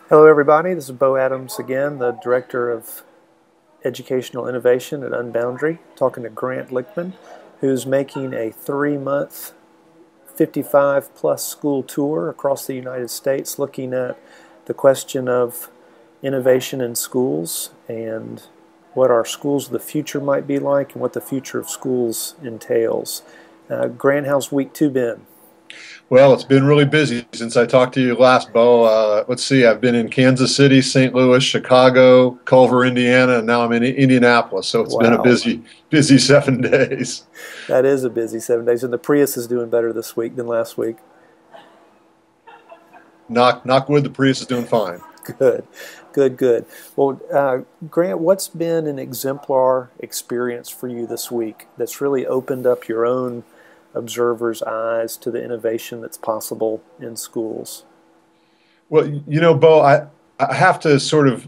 Hello, everybody. This is Bo Adams again, the Director of Educational Innovation at Unboundry, talking to Grant Lichtman, who's making a 3-month, 55-plus school tour across the United States looking at the question of innovation in schools and what our schools of the future might be like and what the future of schools entails. Grant, how's week 2 been? Well, it's been really busy since I talked to you last, Bo. Let's see, I've been in Kansas City, St. Louis, Chicago, Culver, Indiana, and now I'm in Indianapolis. So it's been a Wow, busy 7 days. that is a busy 7 days. And the Prius is doing better this week than last week. Knock wood, the Prius is doing fine. Good, good, good. Well, Grant, what's been an exemplar experience for you this week that's really opened up your own observer's eyes to the innovation that's possible in schools? Well, Bo, I have to sort of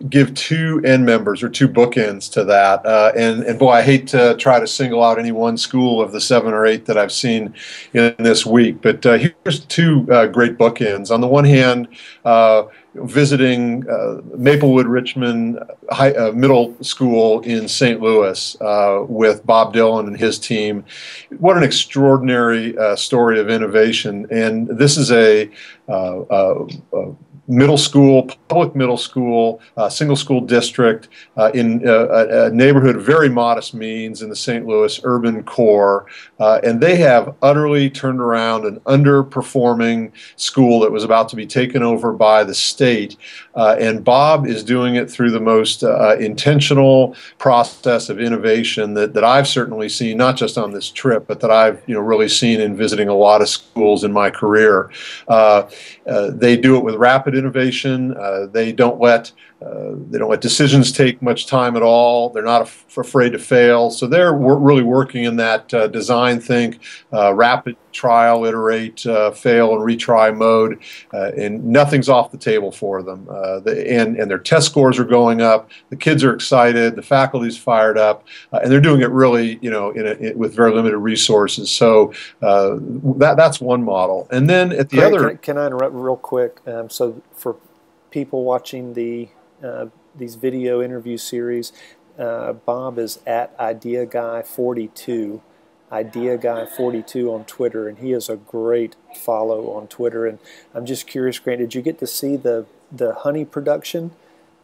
give two end members or two bookends to that. And boy, I hate to try to single out any one school of the 7 or 8 that I've seen in this week. But here's two great bookends. On the one hand, visiting Maplewood Richmond Middle School in St. Louis with Bob Dillon and his team. What an extraordinary story of innovation. And this is a middle school, public middle school, single school district in a neighborhood of very modest means in the St. Louis urban core. And they have utterly turned around an underperforming school that was about to be taken over by the state. And Bob is doing it through the most intentional process of innovation that I've certainly seen, not just on this trip, but that I've really seen in visiting a lot of schools in my career. They do it with rapid innovation. They don't let decisions take much time at all. They're not afraid to fail. So they're really working in that design think, rapid trial, iterate, fail, and retry mode, and nothing's off the table for them. And their test scores are going up. The kids are excited. The faculty's fired up, and they're doing it really, with very limited resources. So that's one model. And then at the Grant, other, can I interrupt real quick? So for people watching these video interview series, Bob is at IdeaGuy42, IdeaGuy42 on Twitter, and he is a great follow on Twitter. And I'm just curious, Grant, did you get to see the honey production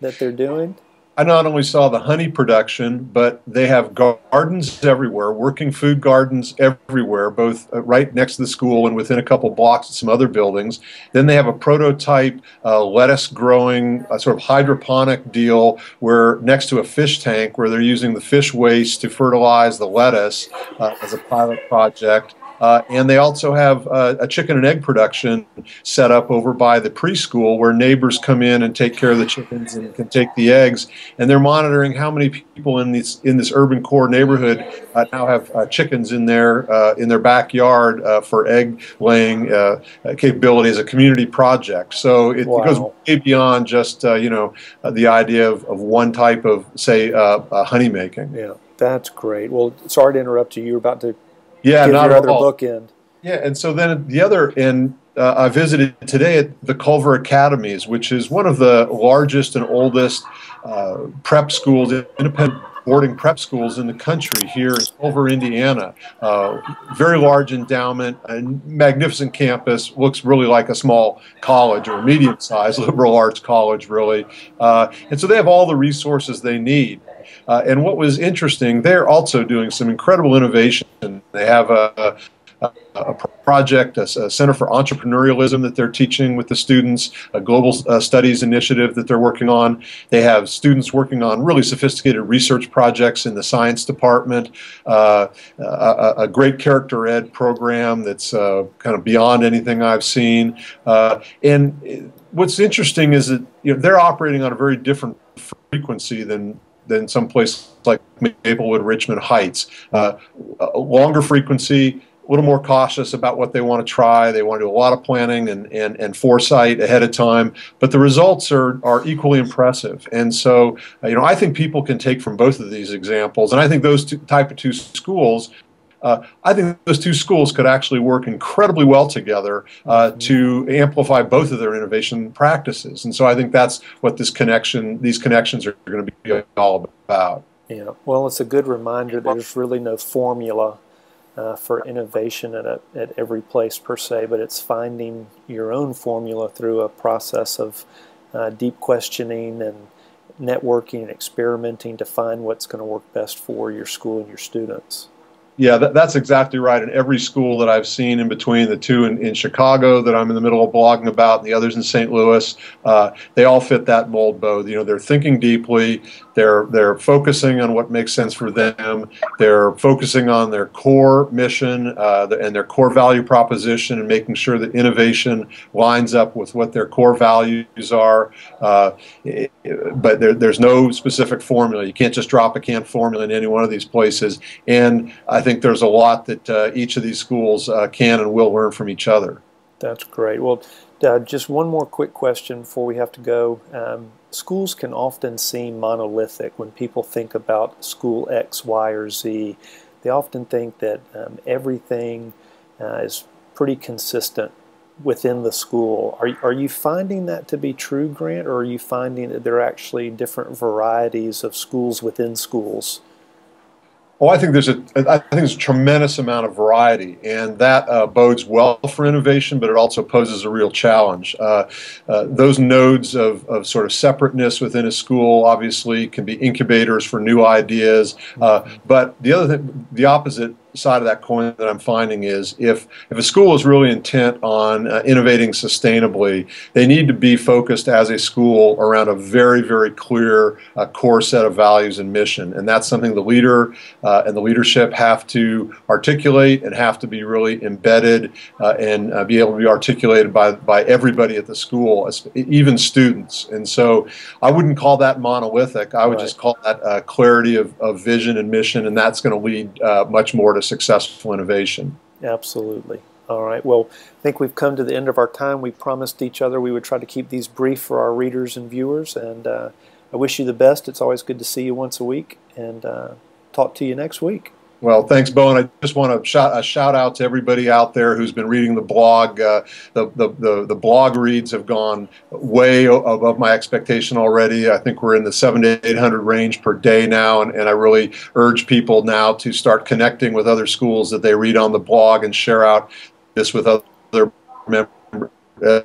that they're doing? I not only saw the honey production, but they have gardens everywhere, working food gardens everywhere, both right next to the school and within a couple blocks of some other buildings. Then they have a prototype lettuce growing sort of hydroponic deal where next to a fish tank where they're using the fish waste to fertilize the lettuce as a pilot project. And they also have a chicken and egg production set up over by the preschool where neighbors come in and take care of the chickens and can take the eggs. And they're monitoring how many people in this urban core neighborhood now have chickens in their backyard for egg laying capability as a community project. So it goes way beyond just the idea of one type of, say, honey making. Yeah, that's great. Well, sorry to interrupt you. You were about to Yeah, give not your at other all. bookend. Yeah, and so then at the other end, I visited today at the Culver Academies, which is one of the largest and oldest prep schools, independent boarding prep schools in the country here in Culver, Indiana. Very large endowment, a magnificent campus, looks really like a small college or a medium-sized liberal arts college, really. And so they have all the resources they need. And what was interesting, they're also doing some incredible innovation. They have a project, a Center for Entrepreneurialism that they're teaching with the students, a global studies initiative that they're working on. They have students working on really sophisticated research projects in the science department, a great character ed program that's kind of beyond anything I've seen. And what's interesting is that they're operating on a very different frequency than some place like Maplewood, Richmond Heights. A longer frequency, a little more cautious about what they want to try. They want to do a lot of planning and foresight ahead of time, but the results are equally impressive. And so, I think people can take from both of these examples, and I think those type of two schools I think those two schools could actually work incredibly well together to amplify both of their innovation practices. And so I think that's what these connections are going to be all about. Yeah, well, it's a good reminder that there's really no formula for innovation at every place per se, but it's finding your own formula through a process of deep questioning and networking and experimenting to find what's going to work best for your school and your students. Yeah, that's exactly right. In every school that I've seen in between, the two in Chicago that I'm in the middle of blogging about, and the others in St. Louis, they all fit that mold, Bo. You know, they're thinking deeply, they're focusing on what makes sense for them, they're focusing on their core mission and their core value proposition, and making sure that innovation lines up with what their core values are. But there's no specific formula. You can't just drop a canned formula in any one of these places. And I think there's a lot that each of these schools can and will learn from each other. That's great. Well, just one more quick question before we have to go. Schools can often seem monolithic when people think about school X, Y, or Z. They often think that everything is pretty consistent within the school. Are you finding that to be true, Grant, or are you finding that there are actually different varieties of schools within schools? Oh, I think there's a tremendous amount of variety, and that bodes well for innovation, but it also poses a real challenge. Those nodes of sort of separateness within a school obviously can be incubators for new ideas, but the opposite side of that coin that I'm finding is if a school is really intent on innovating sustainably, they need to be focused as a school around a very, very clear core set of values and mission. And that's something the leader and the leadership have to articulate and have to be really embedded and be able to be articulated by everybody at the school, even students. And so I wouldn't call that monolithic. I would just call that clarity of vision and mission, and that's going to lead much more to successful innovation. Absolutely. All right. Well, I think we've come to the end of our time. We promised each other we would try to keep these brief for our readers and viewers, and I wish you the best. It's always good to see you once a week, and talk to you next week. Well, thanks, Bo, and I just want to shout out to everybody out there who's been reading the blog. The blog reads have gone way above my expectation already. I think we're in the 700 to 800 range per day now, and I really urge people now to start connecting with other schools that they read on the blog and share out this with other members.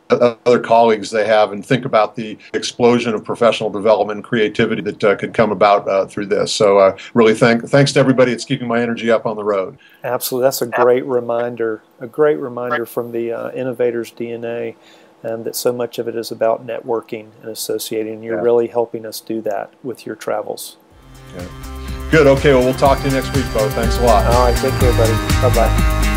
Other colleagues they have, and think about the explosion of professional development and creativity that could come about through this. So really thanks to everybody. It's keeping my energy up on the road. Absolutely. That's a great reminder from the Innovator's DNA, and that so much of it is about networking and associating, and you're really helping us do that with your travels. Yeah. Good. Okay, well, we'll talk to you next week, Bo. Thanks a lot. All right. Take care, buddy. Bye-bye.